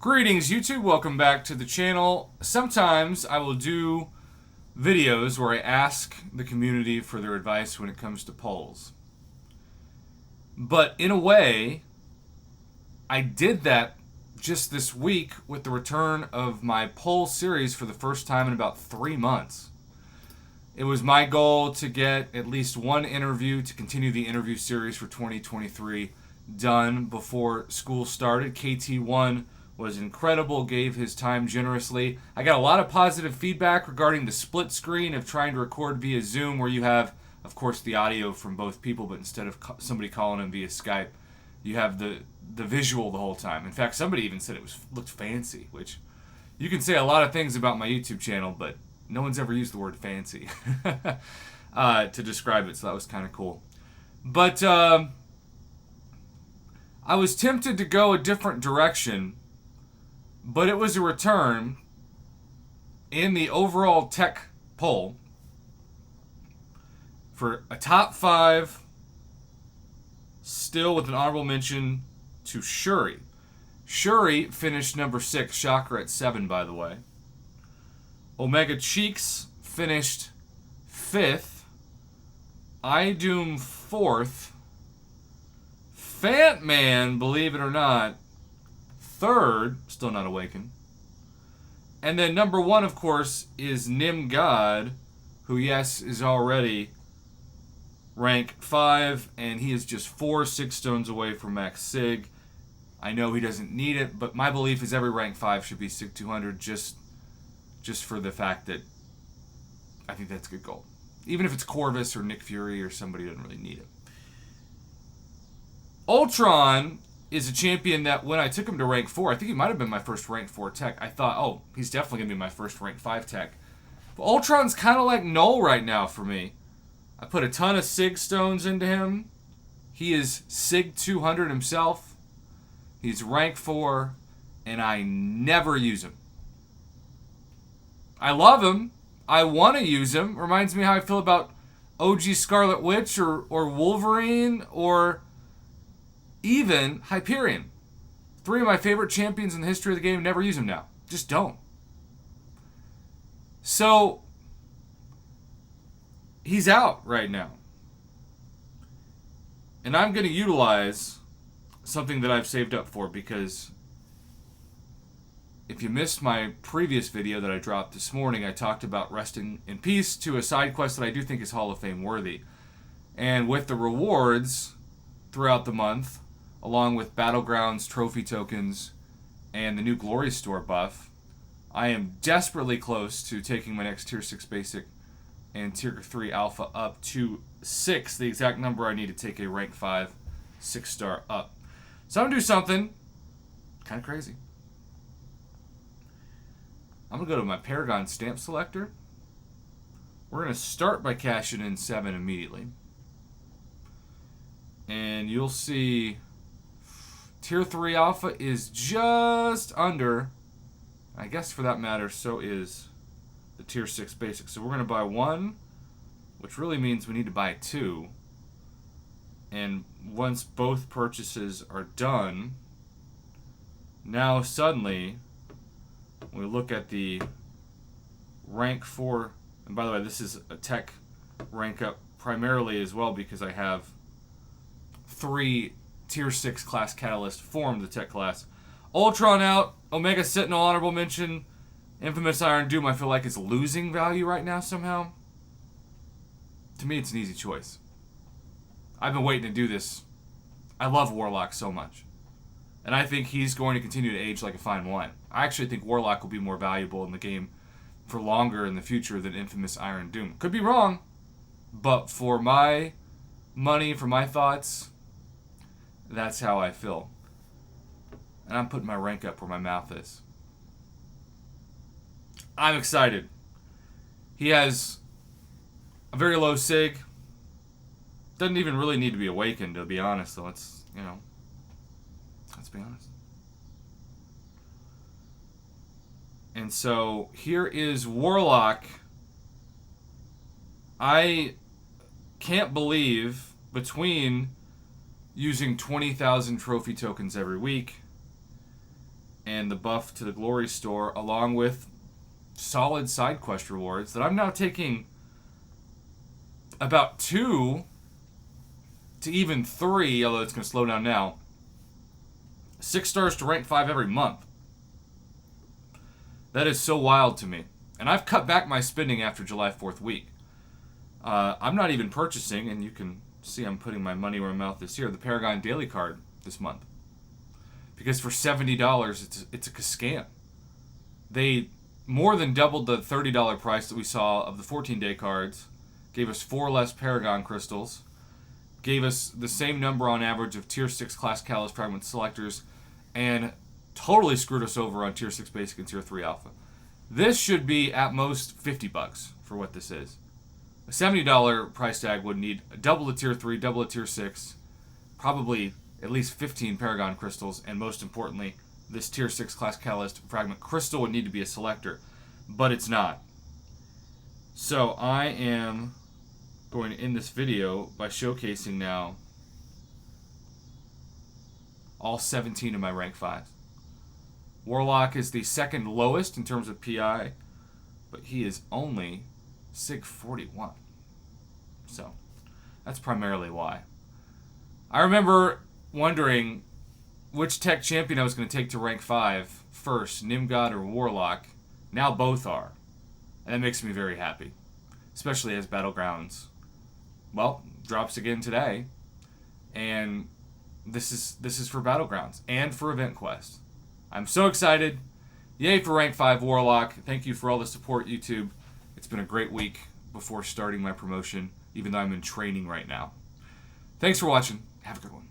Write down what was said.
Greetings YouTube, welcome back to the channel. Sometimes I will do videos where I ask the community for their advice when it comes to polls. But in a way, I did that just this week with the return of my poll series for the first time in about 3 months. It was my goal to get at least one interview to continue the interview series for 2023 done before school started. KT1 was incredible, gave his time generously. I got a lot of positive feedback regarding the split screen of trying to record via Zoom, where you have, of course, the audio from both people, but instead of somebody calling them via Skype, you have the visual the whole time. In fact, somebody even said it looked fancy, which you can say a lot of things about my YouTube channel, but no one's ever used the word fancy to describe it, so that was kind of cool. But I was tempted to go a different direction, but it was a return in the overall tech poll for a top 5, still with an honorable mention to Shuri. Shuri finished number 6, shocker at 7, by the way. Omega Cheeks finished 5th. Idoom 4th. Fantman, believe it or not, 3rd, still not awakened. And then number 1, of course, is Nim God, who, yes, is already rank 5, and he is just 4 6 stones away from max Sig. I know he doesn't need it, but my belief is every rank 5 should be Sig 200 just for the fact that I think that's good gold. Even if it's Corvus or Nick Fury or somebody who doesn't really need it. Ultron is a champion that when I took him to rank 4, I think he might have been my first rank 4 tech. I thought, oh, he's definitely going to be my first rank 5 tech. But Ultron's kind of like null right now for me. I put a ton of Sig stones into him. He is Sig 200 himself. He's rank 4, and I never use him. I love him. I want to use him. Reminds me how I feel about OG Scarlet Witch or Wolverine or even Hyperion. 3 of my favorite champions in the history of the game, never use them now. Just don't. So, he's out right now. And I'm going to utilize something that I've saved up for, because if you missed my previous video that I dropped this morning, I talked about resting in peace to a side quest that I do think is Hall of Fame worthy. And with the rewards throughout the month, along with Battlegrounds, trophy tokens, and the new Glory Store buff, I am desperately close to taking my next Tier 6 Basic and Tier 3 Alpha up to 6, the exact number I need to take a rank 5 6-star up. So I'm going to do something kind of crazy. I'm going to go to my Paragon stamp selector. We're going to start by cashing in 7 immediately. And you'll see Tier 3 Alpha is just under, I guess for that matter, so is the Tier 6 Basic. So we're going to buy 1, which really means we need to buy 2. And once both purchases are done, now suddenly we look at the rank 4, and by the way, this is a tech rank up primarily as well because I have 3 Tier 6 class catalysts formed the tech class. Ultron out, Omega Sentinel honorable mention, Infamous Iron Doom I feel like is losing value right now somehow. To me, it's an easy choice. I've been waiting to do this. I love Warlock so much. And I think he's going to continue to age like a fine wine. I actually think Warlock will be more valuable in the game for longer in the future than Infamous Iron Doom. Could be wrong, but for my money, for my thoughts, that's how I feel. And I'm putting my rank up where my mouth is. I'm excited. He has a very low Sig. Doesn't even really need to be awakened, to be honest, though. Let's be honest. And so here is Warlock. I can't believe between using 20,000 trophy tokens every week and the buff to the Glory Store, along with solid side quest rewards that I'm now taking about 2 to even 3, although it's going to slow down now. 6 stars to rank 5 every month. That is so wild to me. And I've cut back my spending after July 4th week. I'm not even purchasing, and you can see I'm putting my money where my mouth is here, the Paragon Daily Card this month. Because for $70, it's a scam. They more than doubled the $30 price that we saw of the 14-day cards, gave us 4 less Paragon crystals, gave us the same number on average of Tier 6 Class Catalyst Fragment Selectors, and totally screwed us over on Tier 6 Basic and Tier 3 Alpha. This should be at most $50 for what this is. A $70 price tag would need double the Tier 3, double the Tier 6, probably at least 15 Paragon crystals, and most importantly, this Tier 6 Class Catalyst Fragment Crystal would need to be a selector, but it's not. So I am going to end this video by showcasing now all 17 of my rank 5s. Warlock is the second lowest in terms of PI, but he is only Sig 41. So that's primarily why. I remember wondering which tech champion I was going to take to rank 5 first, Nimgod or Warlock. Now both are. And that makes me very happy. Especially as Battlegrounds, well, drops again today. And this is for Battlegrounds and for Event Quest. I'm so excited. Yay for rank 5 Warlock. Thank you for all the support, YouTube. It's been a great week before starting my promotion, even though I'm in training right now. Thanks for watching. Have a good one.